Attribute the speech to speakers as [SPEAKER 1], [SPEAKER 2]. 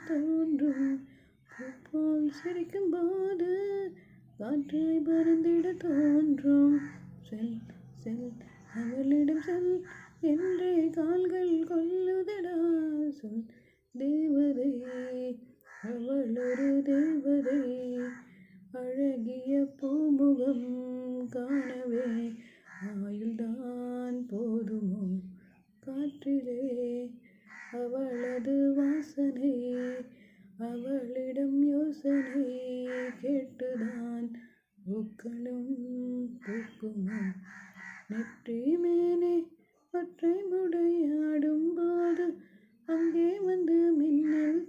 [SPEAKER 1] தோன்றும் பூப்போல் சிரிக்கும் போது காற்றாய் பறந்திட தோன்றும் செல் செல் அவளிடம் செல் என்றே கால்கள் கொல்லுதடா சொல் தேவதை அவள் ஒரு தேவதை அழகிய பூமுகம் காணவே ஆயுள்தான் போதுமோ காற்றிலே அவளது வாசனை அவளிடம் யோசனை கேட்டுதான் பூக்களும் பூக்குமோ நெற்றி மேனே ஒற்றை முடையாடும் போது அங்கே வந்து மின்னல்